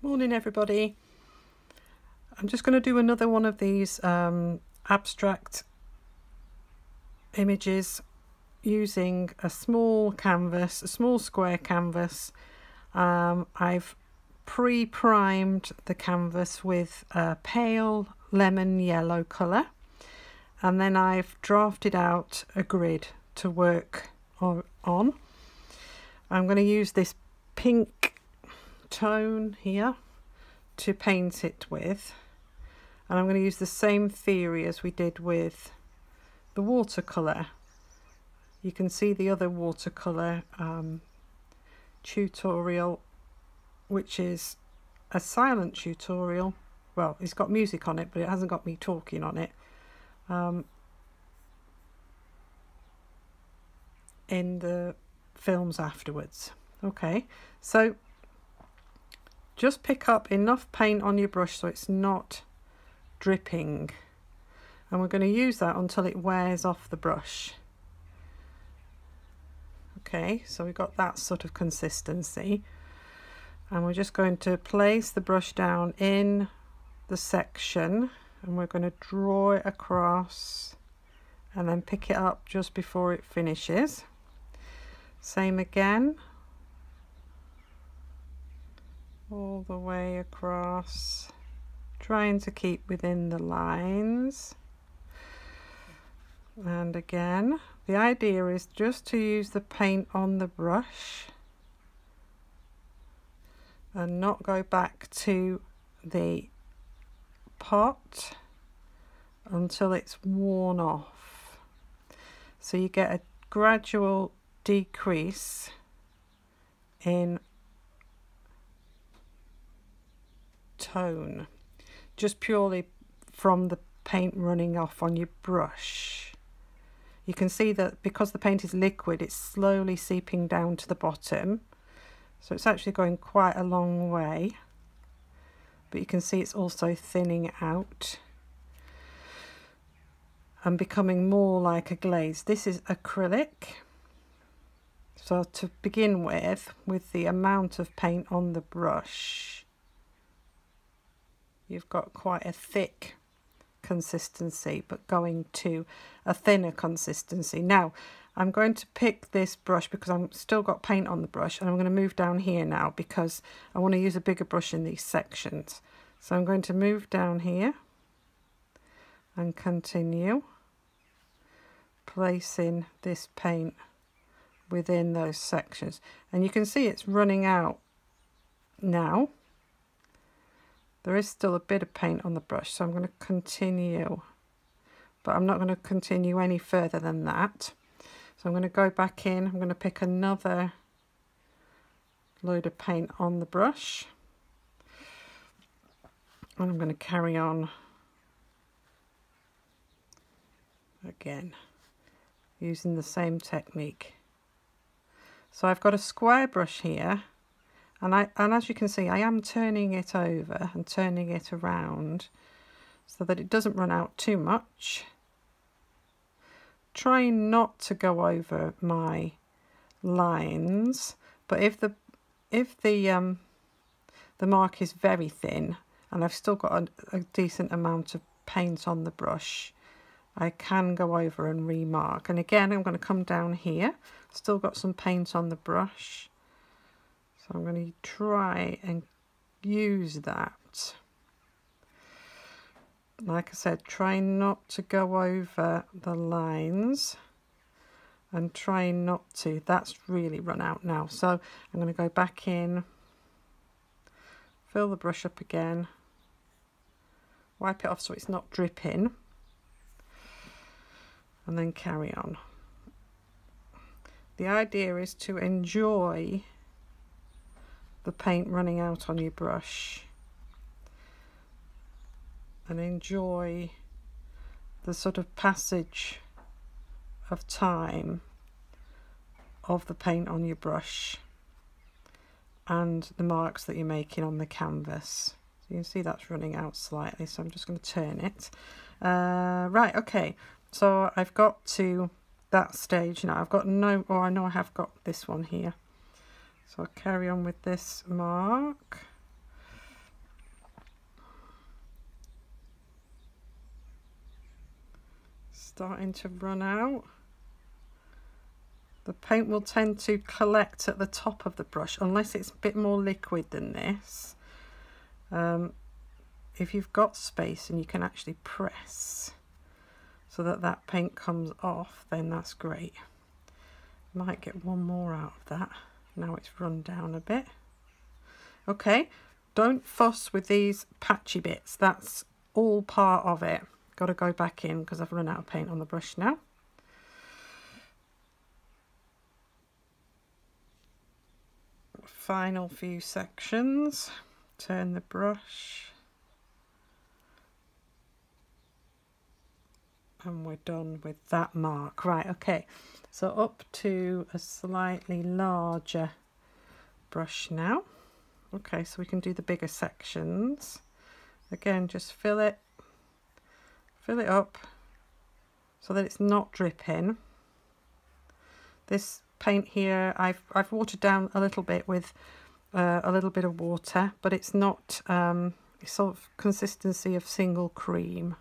Morning everybody. I'm just going to do another one of these abstract images using a small canvas, a small square canvas. I've pre-primed the canvas with a pale lemon yellow colour, and then I've drafted out a grid to work on. I'm going to use this pink tone here to paint it with, and I'm going to use the same theory as we did with the watercolour. You can see the other watercolour tutorial, which is a silent tutorial. Well, it's got music on it, but it hasn't got me talking on it, in the films afterwards. Okay, so just pick up enough paint on your brush so it's not dripping, and we're going to use that until it wears off the brush. Okay, so we've got that sort of consistency, and we're just going to place the brush down in the section, and we're going to draw it across and then pick it up just before it finishes. Same again, all the way across, trying to keep within the lines. And again, the idea is just to use the paint on the brush and not go back to the pot until it's worn off. So you get a gradual decrease in tone, just purely from the paint running off on your brush. You can see that because the paint is liquid, it's slowly seeping down to the bottom, so it's actually going quite a long way, but you can see it's also thinning out and becoming more like a glaze. This is acrylic, so to begin with the amount of paint on the brush, you've got quite a thick consistency, but going to a thinner consistency. Now I'm going to pick this brush because I've still got paint on the brush, and I'm going to move down here now because I want to use a bigger brush in these sections. So I'm going to move down here and continue placing this paint within those sections, and you can see it's running out now. There is still a bit of paint on the brush, so I'm going to continue, but I'm not going to continue any further than that. So I'm going to go back in, I'm going to pick another load of paint on the brush, and I'm going to carry on again using the same technique. So I've got a square brush here, and as you can see, I am turning it over and turning it around so that it doesn't run out too much. Trying not to go over my lines, but if the mark is very thin and I've still got a decent amount of paint on the brush, I can go over and remark. And again, I'm going to come down here, still got some paint on the brush, so I'm going to try and use that. Like I said, try not to go over the lines, and try not to. That's really run out now. So I'm going to go back in, fill the brush up again, wipe it off so it's not dripping, and then carry on. The idea is to enjoy the paint running out on your brush and enjoy the sort of passage of time of the paint on your brush and the marks that you're making on the canvas. So you can see that's running out slightly, so I'm just going to turn it. Right, okay, so I've got to that stage now. I've got no, or I know I have got this one here. So I'll carry on with this mark. starting to run out. The paint will tend to collect at the top of the brush unless it's a bit more liquid than this. If you've got space and you can actually press so that that paint comes off, then that's great. Might get one more out of that. Now it's run down a bit. Okay, don't fuss with these patchy bits. That's all part of it. Got to go back in because I've run out of paint on the brush now. Final few sections. Turn the brush. And we're done with that mark. Right, okay, so up to a slightly larger brush now. Okay, so we can do the bigger sections. Again, just fill it up so that it's not dripping. This paint here, I've watered down a little bit with a little bit of water, but it's not sort of consistency of single cream.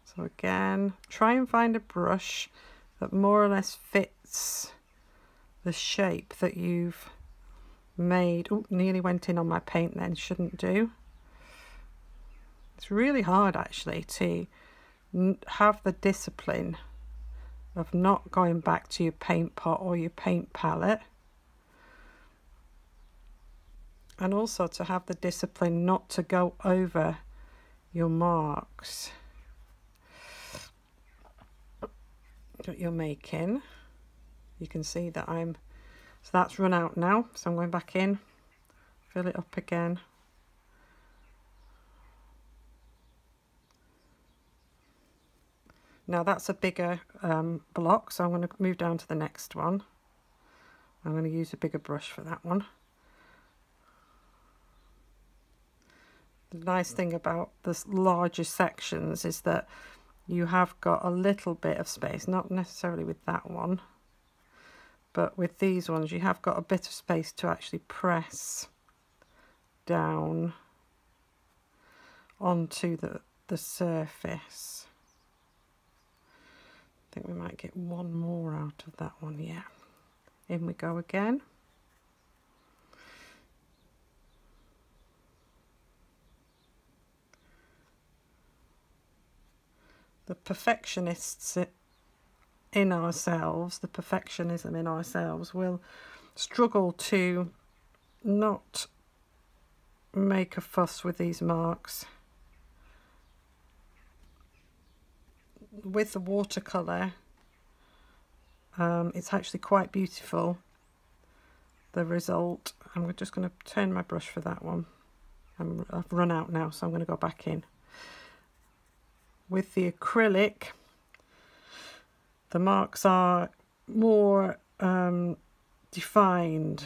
So again, try and find a brush that more or less fits the shape that you've made. Oh, nearly went in on my paint then, shouldn't do. It's really hard actually to have the discipline of not going back to your paint pot or your paint palette, and also to have the discipline not to go over your marks that you're making. You can see that so that's run out now, so I'm going back in, fill it up again. Now that's a bigger block, so I'm going to move down to the next one. I'm going to use a bigger brush for that one. The nice thing about the larger sections is that you have got a little bit of space, not necessarily with that one, but with these ones you have got a bit of space to actually press down onto the surface. I think we might get one more out of that one. Yeah, in we go again. The perfectionists in ourselves, the perfectionism in ourselves, will struggle to not make a fuss with these marks. With the watercolour, it's actually quite beautiful, the result. I'm just going to turn my brush for that one. I've run out now, so I'm going to go back in. With the acrylic, the marks are more defined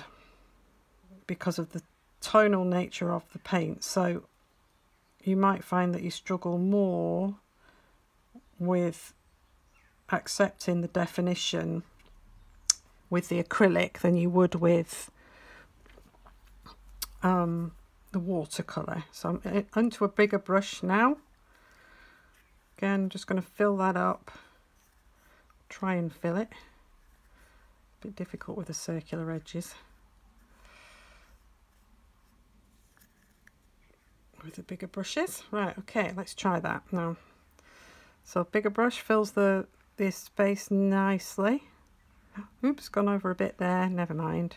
because of the tonal nature of the paint, so you might find that you struggle more with accepting the definition with the acrylic than you would with the watercolour. So I'm onto a bigger brush now. Again, just going to fill that up, try and fill it. A bit difficult with the circular edges. With the bigger brushes. Right, okay, let's try that now. So bigger brush fills this space nicely. Oops, gone over a bit there, never mind.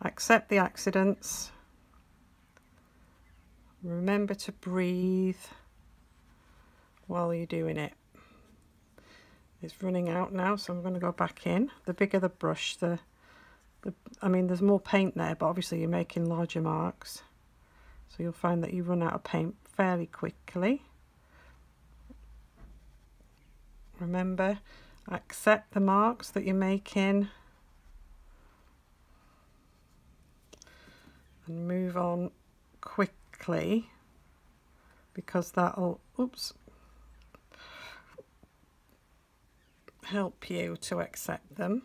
Accept the accidents. Remember to breathe while you're doing it. It's running out now, so I'm going to go back in. The bigger the brush, I mean, there's more paint there, but obviously you're making larger marks, so you'll find that you run out of paint fairly quickly. Remember, accept the marks that you're making and move on quickly, because that'll, oops, help you to accept them.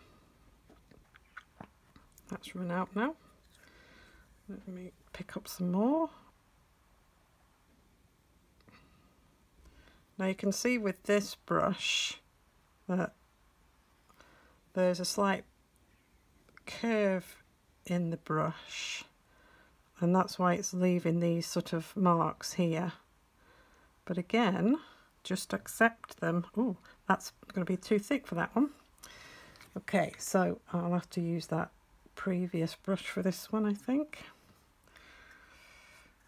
That's run out now. Let me pick up some more. Now you can see with this brush that there's a slight curve in the brush, and that's why it's leaving these sort of marks here. But again, just accept them. Oh, that's going to be too thick for that one. Okay, so I'll have to use that previous brush for this one, I think.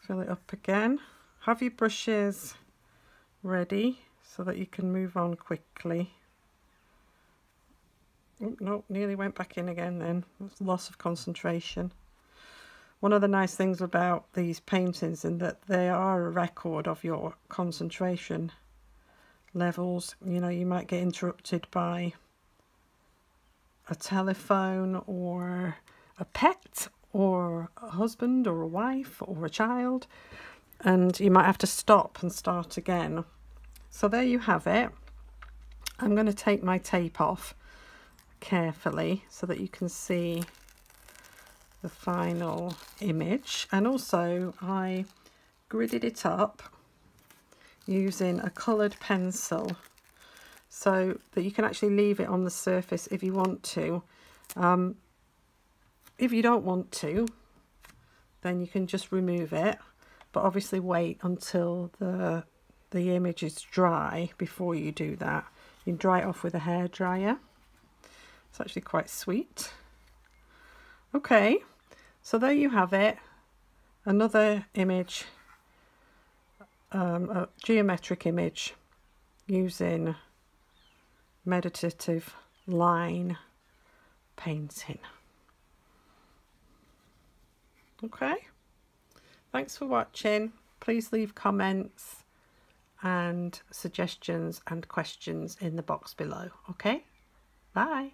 Fill it up again. Have your brushes ready so that you can move on quickly. Oh, no, nearly went back in again then. That's loss of concentration. One of the nice things about these paintings is that they are a record of your concentration levels. You know, you might get interrupted by a telephone or a pet or a husband or a wife or a child, and you might have to stop and start again. So there you have it. I'm going to take my tape off carefully so that you can see the final image, and also I gridded it up using a coloured pencil so that you can actually leave it on the surface if you want to. If you don't want to, then you can just remove it, but obviously wait until the image is dry before you do that. You can dry it off with a hairdryer. It's actually quite sweet. Okay, so there you have it. Another image, a geometric image using meditative line painting. Okay, thanks for watching. Please leave comments and suggestions and questions in the box below. Okay, bye.